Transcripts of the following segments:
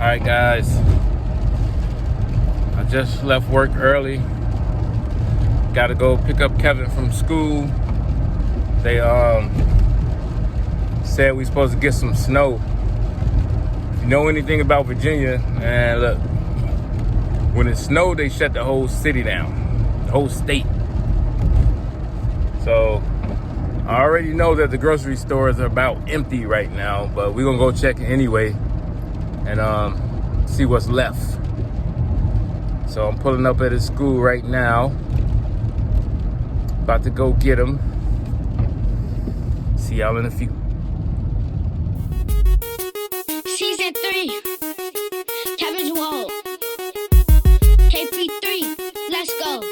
Alright guys, I just left work early. Gotta go pick up Kevin from school. They said we supposed to get some snow. If you know anything about Virginia, man, look, when it snowed they shut the whole city down, the whole state. So I already know that the grocery stores are about empty right now, but we're gonna go check anyway and see what's left. So I'm pulling up at his school right now. About to go get him. See y'all in a few. Season 3, Kevin's World. KP3, let's go.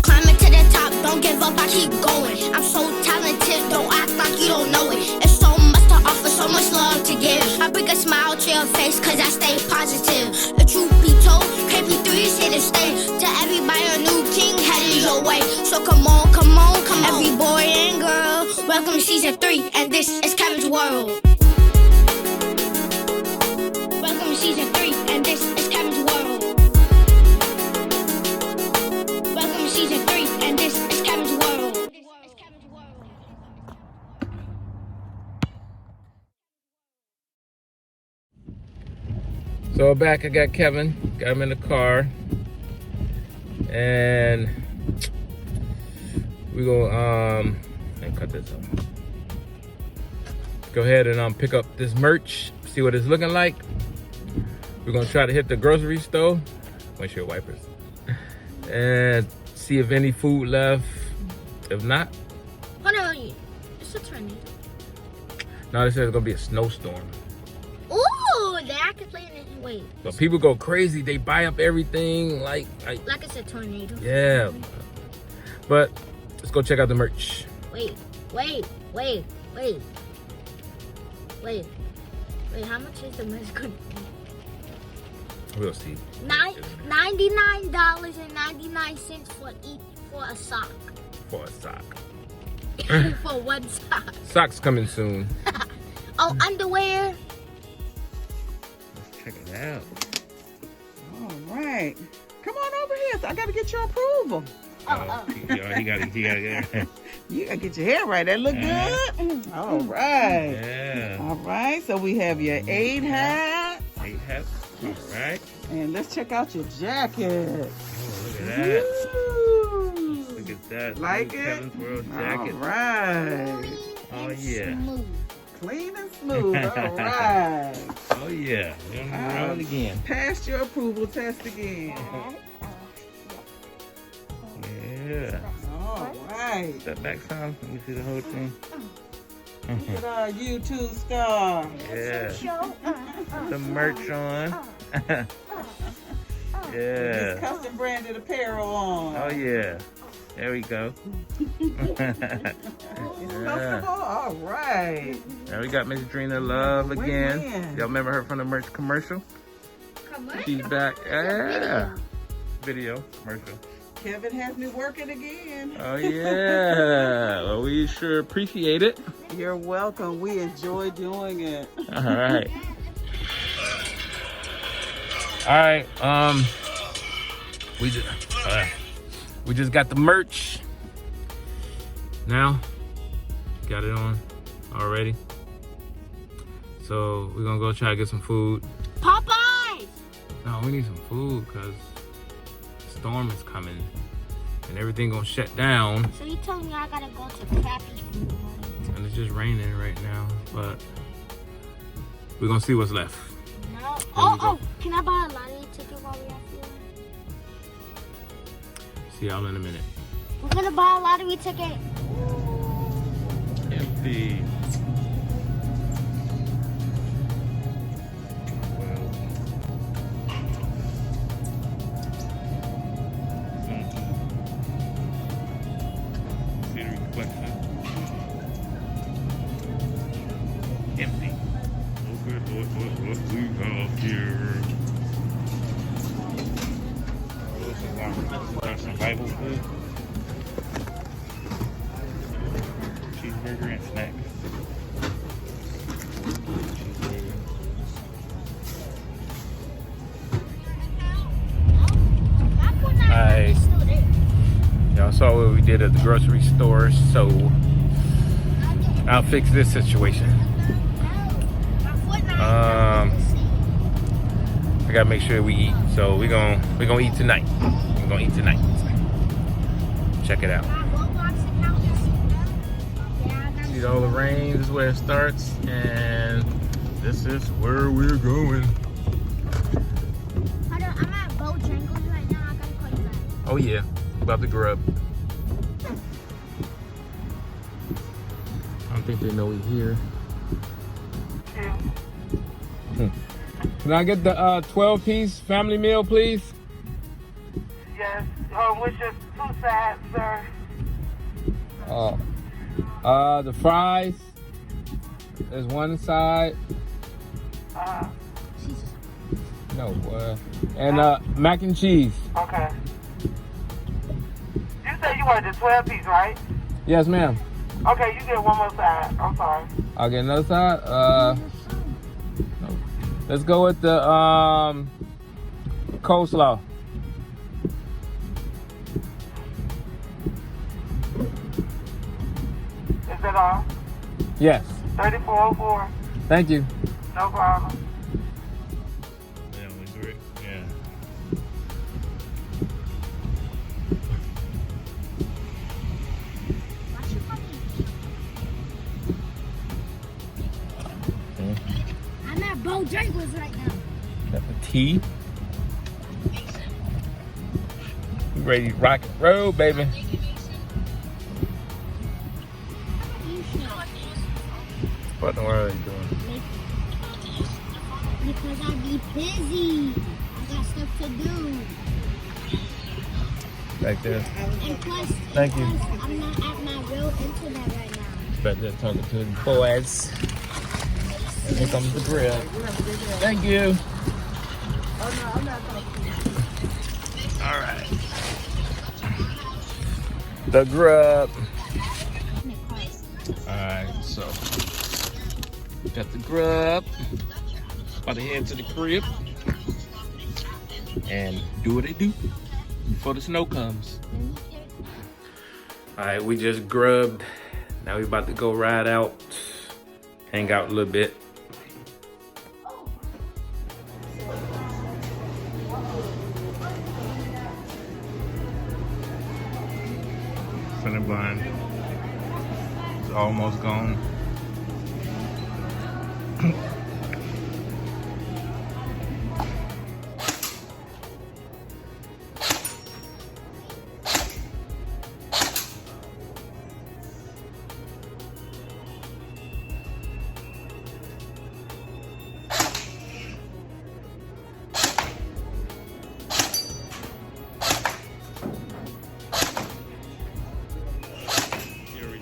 Climbing to the top, don't give up, I keep going. I'm so talented, don't act like you don't know it. It's so much to offer, so much love to give. I bring a smile to your face, cause I stay positive. The truth be told, KP3 is here to stay. To everybody, a new king headed your way. So come on, come on, come on. Every boy and girl, welcome to Season 3, and this is Kevin's World. Welcome to Season 3, and this is Kevin's World. Welcome to Season 3, and this is Kevin's World. So back, I got Kevin, got him in the car, and we go cut this off. Go ahead and pick up this merch, see what it's looking like. We're gonna try to hit the grocery store, windshield wipers, and see if any food left. If not, Hold on, it's a tornado. no, they said it's gonna be a snowstorm. Ooh, then I can play in it. Wait. So people go crazy, they buy up everything like Like it's a tornado. yeah. But let's go check out the merch. Wait, how much is the merch gonna be? We'll see. $99.99 for a sock. For a sock. For one sock. Socks coming soon. Oh, underwear. Let's check it out. All right. Come on over here. I got to get your approval. He got it. You got to get your hair right. That look good? All right. Yeah. All right. So we have your 8 hat. 8 hats. All right. And let's check out your jacket. Oh, look at that. Woo. Look at that. Like New it? Kevin's World jacket. All right. Oh, yeah. Clean and smooth. All right. Oh, yeah. You're on the road again. Passed your approval test again. Yeah. All right. Step back some. Let me see the whole thing. Look at our YouTube star. Yeah. The merch on. This Yeah. custom branded apparel on. Oh, yeah. There we go. Comfortable? All right. Now we got Miss Drina Love again. Again. Y'all remember her from the merch commercial? She's back. Yeah. Video commercial. Kevin has me working again. Oh, yeah. Well, we sure appreciate it. You're welcome. We enjoy doing it. All right. All right. We just got the merch. Now, got it on already. So we're gonna go try to get some food. Popeyes! No, we need some food because the storm is coming and everything gonna shut down. So you telling me I gotta go to crappy food? And it's just raining right now, but we're gonna see what's left. No. Oh, can I buy a lottery ticket while we're out here? See y'all in a minute. We're gonna buy a lottery ticket. Empty. See the reflection. Empty. Look at what we have here. Got some Bible food. Cheeseburger and snack. Cheeseburger. saw what we did at the grocery store, so I'll fix this situation. I gotta make sure we eat, so we're gonna eat tonight. We're gonna eat tonight. Check it out. See all the rain, this is where it starts, and this is where we're going. I'm at Bojangles right now. I gotta call you back. Oh yeah, about to grub. I don't think they know we're here. Can I get the 12-piece family meal, please? Yes. What's your 2 sides, sir? The fries. There's one side. No, and mac and cheese. Okay. You said you wanted the 12-piece, right? Yes, ma'am. Okay, you get one more side. I'm sorry. I'll get another side. Let's go with the coleslaw. Is that all? Yes. 3404. Thank you. No problem. Yeah, we do it. Yeah. I'm at Bojangles right now. Got the tea. We ready to rock and roll, baby. What in the world are you doing? Because I be busy. I got stuff to do. Back there. And plus, Thank you. I'm not at my real internet right now. Back there talking to the boys. And here comes the grill. Thank you. All right. The grub. All right, so got the grub. About to head to the crib and do what they do before the snow comes. All right, we just grubbed. Now we about to go ride out, hang out a little bit. Cinnabon is almost gone.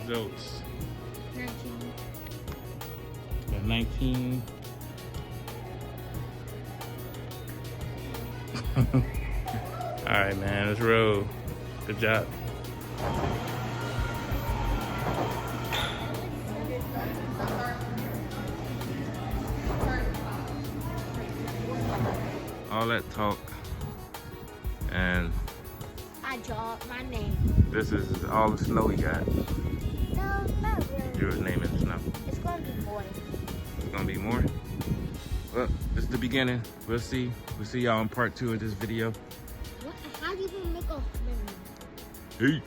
Results. 19. All right, man, let's roll. Good job. All that talk, and I dropped my name. this is all the snow we got. No, not really. Your name in the snow. It's gonna be more. It's gonna be more. Well, this is the beginning. We'll see. We'll see y'all in part 2 of this video. How do you even make a memory? Peace.